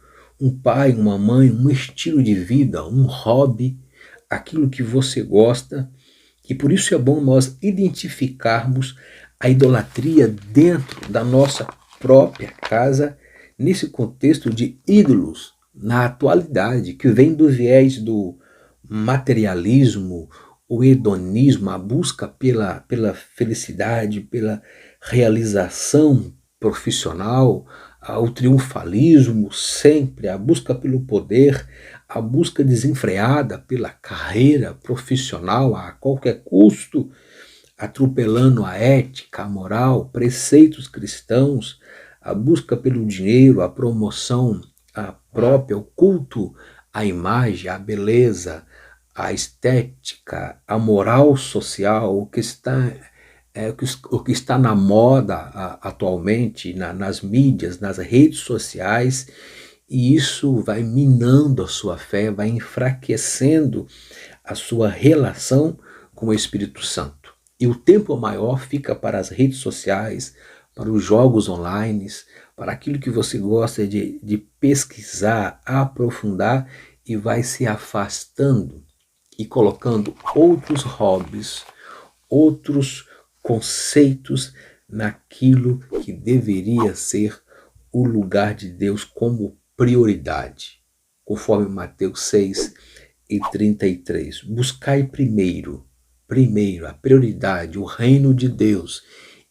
um pai, uma mãe, um estilo de vida, um hobby, aquilo que você gosta. E por isso é bom nós identificarmos a idolatria dentro da nossa própria casa, nesse contexto de ídolos na atualidade, que vem do viés do materialismo, o hedonismo, a busca pela felicidade, pela realização profissional, o triunfalismo sempre, a busca pelo poder, a busca desenfreada pela carreira profissional a qualquer custo, atropelando a ética, a moral, preceitos cristãos, a busca pelo dinheiro, a promoção a própria, o culto à imagem, à beleza, à estética, à moral social, o que está na moda atualmente, nas mídias, nas redes sociais, e isso vai minando a sua fé, vai enfraquecendo a sua relação com o Espírito Santo. E o tempo maior fica para as redes sociais, para os jogos online, para aquilo que você gosta de pesquisar, aprofundar, e vai se afastando e colocando outros hobbies, outros conceitos naquilo que deveria ser o lugar de Deus como prioridade. Conforme Mateus 6 e 33. Buscai primeiro, a prioridade, o reino de Deus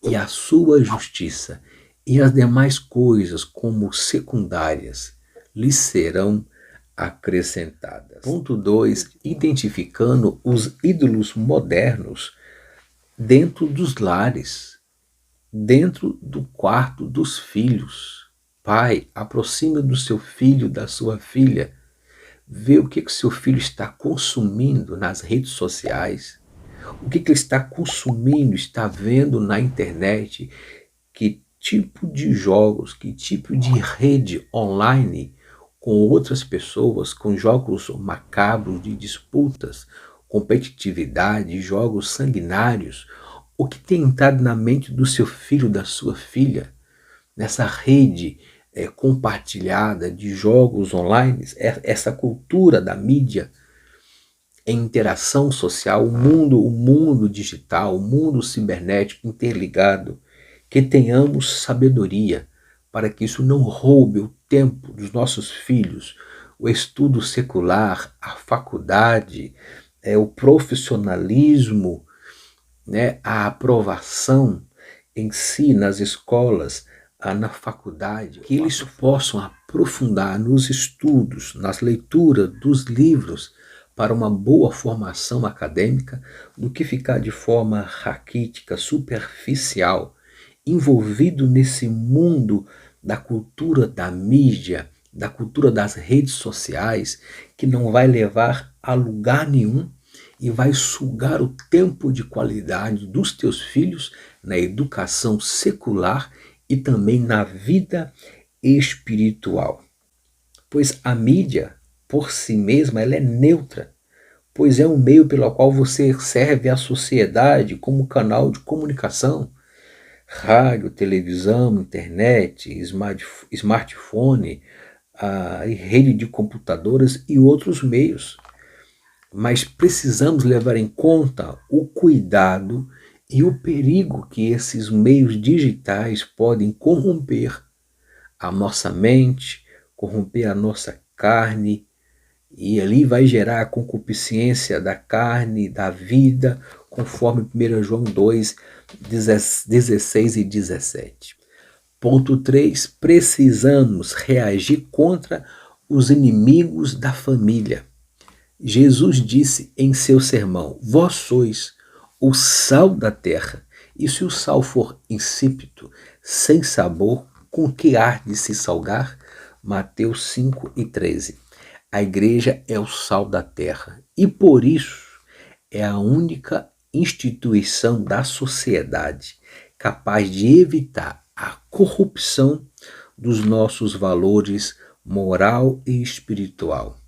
e a sua justiça, e as demais coisas como secundárias lhes serão acrescentadas. Ponto 2. Identificando os ídolos modernos dentro dos lares, dentro do quarto dos filhos. Pai, aproxime do seu filho, da sua filha, vê o que seu filho está consumindo nas redes sociais, o que ele está consumindo, está vendo na internet, que tipo de jogos, que tipo de rede online com outras pessoas, com jogos macabros de disputas, competitividade, jogos sanguinários, o que tem entrado na mente do seu filho, da sua filha, nessa rede compartilhada de jogos online, essa cultura da mídia, em interação social, o mundo digital, o mundo cibernético interligado, que tenhamos sabedoria para que isso não roube o tempo dos nossos filhos, o estudo secular, a faculdade, o profissionalismo, a aprovação em si nas escolas, na faculdade, que eles possam aprofundar nos estudos, nas leituras dos livros, para uma boa formação acadêmica do que ficar de forma raquítica, superficial, envolvido nesse mundo da cultura da mídia, da cultura das redes sociais, que não vai levar a lugar nenhum e vai sugar o tempo de qualidade dos teus filhos na educação secular e também na vida espiritual. Pois a mídia, por si mesma, ela é neutra, pois é um meio pelo qual você serve à sociedade como canal de comunicação. Rádio, televisão, internet, smartphone, rede de computadoras e outros meios. Mas precisamos levar em conta o cuidado e o perigo que esses meios digitais podem corromper a nossa mente, corromper a nossa carne, e ali vai gerar a concupiscência da carne, da vida, conforme 1 João 2, 16 e 17. Ponto 3. Precisamos reagir contra os inimigos da família. Jesus disse em seu sermão: vós sois o sal da terra, e se o sal for insípido, sem sabor, com que há de se salgar? Mateus 5 e 13. A igreja é o sal da terra e por isso é a única instituição da sociedade capaz de evitar a corrupção dos nossos valores moral e espiritual.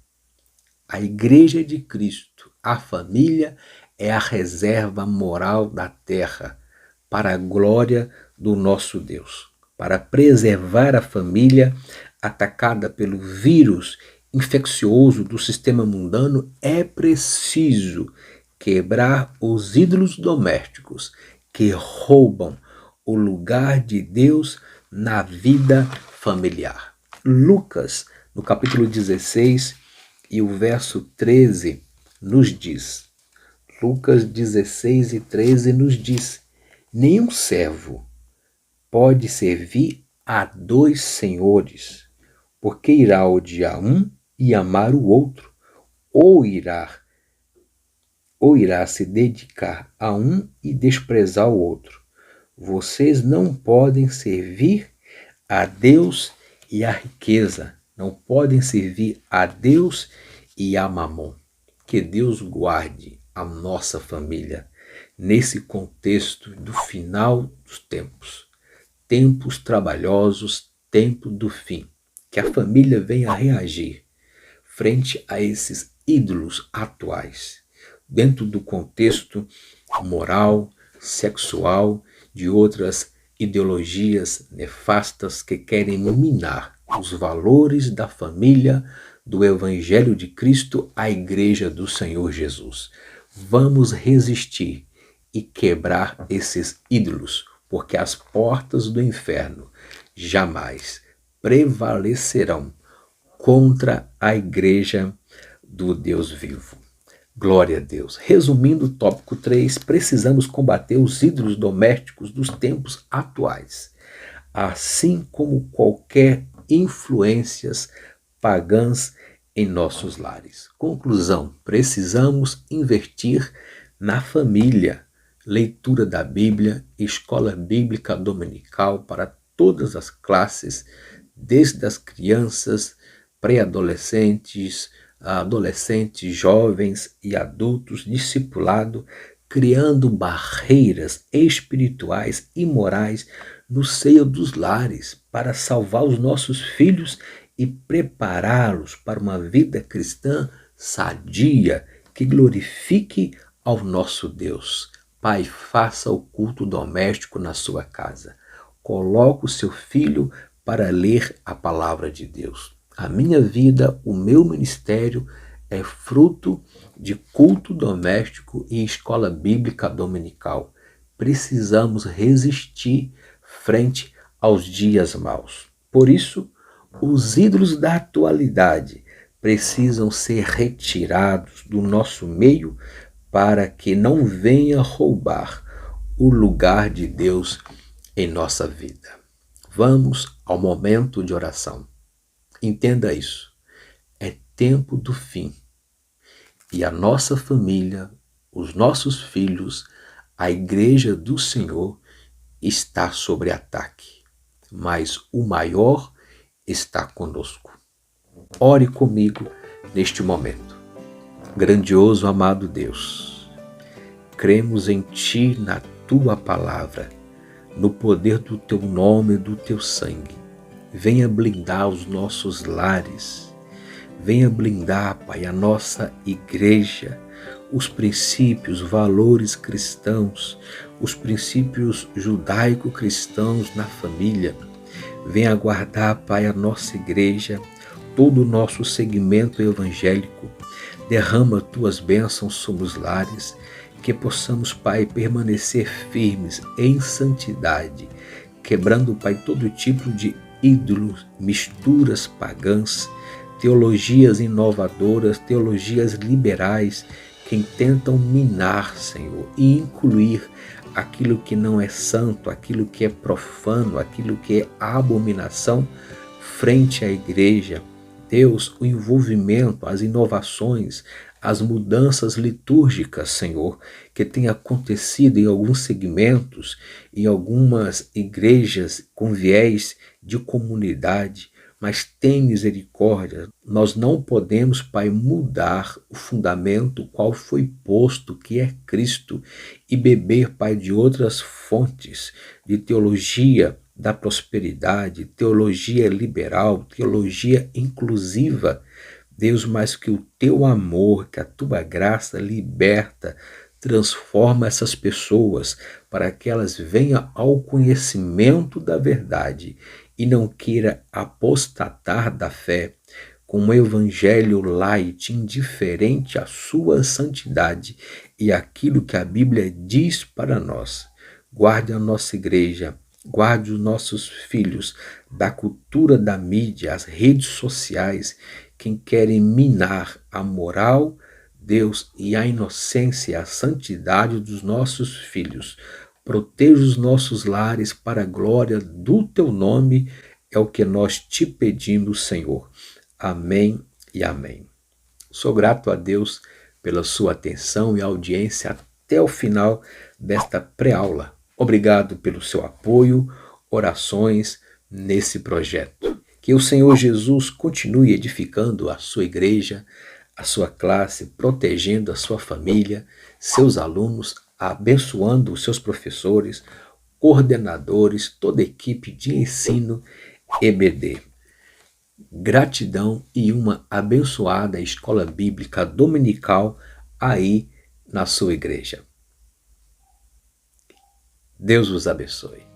A Igreja de Cristo, a família, é a reserva moral da terra para a glória do nosso Deus. Para preservar a família atacada pelo vírus infeccioso do sistema mundano, é preciso quebrar os ídolos domésticos que roubam o lugar de Deus na vida familiar. Lucas, no capítulo 16 e o verso 13, nos diz, Lucas 16 e 13 nos diz: nenhum servo pode servir a dois senhores, porque irá odiar um e amar o outro, ou irá se dedicar a um e desprezar o outro. Vocês não podem servir a Deus e a riqueza, não podem servir a Deus e a Mamon. Que Deus guarde a nossa família nesse contexto do final dos tempos. Tempos trabalhosos, tempo do fim. Que a família venha reagir frente a esses ídolos atuais, dentro do contexto moral, sexual, de outras ideologias nefastas que querem minar os valores da família, do Evangelho de Cristo, a Igreja do Senhor Jesus. Vamos resistir e quebrar esses ídolos, porque as portas do inferno jamais prevalecerão contra a Igreja do Deus vivo. Glória a Deus. Resumindo o tópico 3, precisamos combater os ídolos domésticos dos tempos atuais, assim como qualquer influências pagãs em nossos lares. Conclusão: precisamos investir na família, leitura da Bíblia, escola bíblica dominical para todas as classes, desde as crianças, pré-adolescentes, adolescentes, jovens e adultos, discipulado, criando barreiras espirituais e morais no seio dos lares para salvar os nossos filhos e prepará-los para uma vida cristã sadia que glorifique ao nosso Deus. Pai, faça o culto doméstico na sua casa. Coloque o seu filho para ler a palavra de Deus. A minha vida, o meu ministério é fruto de culto doméstico e escola bíblica dominical. Precisamos resistir frente aos dias maus. Por isso, os ídolos da atualidade precisam ser retirados do nosso meio para que não venha roubar o lugar de Deus em nossa vida. Vamos ao momento de oração. Entenda isso. É tempo do fim. e a nossa família, os nossos filhos, a igreja do Senhor está sob ataque, mas o maior está conosco. Ore comigo neste momento. Grandioso amado Deus, cremos em Ti, na Tua palavra, no poder do Teu nome e do Teu sangue. Venha blindar os nossos lares, venha blindar, Pai, a nossa igreja, os princípios, valores cristãos, os princípios judaico-cristãos na família. Venha guardar, Pai, a nossa igreja, todo o nosso segmento evangélico. Derrama Tuas bênçãos sobre os lares, que possamos, Pai, permanecer firmes em santidade, quebrando, Pai, todo tipo de ídolos, misturas pagãs, teologias inovadoras, teologias liberais, que tentam minar, Senhor, e incluir aquilo que não é santo, aquilo que é profano, aquilo que é abominação frente à igreja. Deus, o envolvimento, as inovações, as mudanças litúrgicas, Senhor, que tem acontecido em alguns segmentos, em algumas igrejas com viés de comunidade, mas tem misericórdia. Nós não podemos, Pai, mudar o fundamento qual foi posto, que é Cristo, e beber, Pai, de outras fontes de teologia da prosperidade, teologia liberal, teologia inclusiva. Deus, mais que o Teu amor, que a Tua graça liberta, transforma essas pessoas para que elas venham ao conhecimento da verdade e não queira apostatar da fé com um evangelho light, indiferente à sua santidade e aquilo que a Bíblia diz para nós. Guarde a nossa igreja, guarde os nossos filhos da cultura da mídia, as redes sociais, quem querem minar a moral, Deus, e a inocência e a santidade dos nossos filhos. Proteja os nossos lares para a glória do Teu nome, é o que nós te pedimos, Senhor. Amém e amém. Sou grato a Deus pela sua atenção e audiência até o final desta pré-aula. Obrigado pelo seu apoio, orações nesse projeto. Que o Senhor Jesus continue edificando a sua igreja, a sua classe, protegendo a sua família, seus alunos, abençoando os seus professores, coordenadores, toda a equipe de ensino EBD. Gratidão e uma abençoada escola bíblica dominical aí na sua igreja. Deus vos abençoe.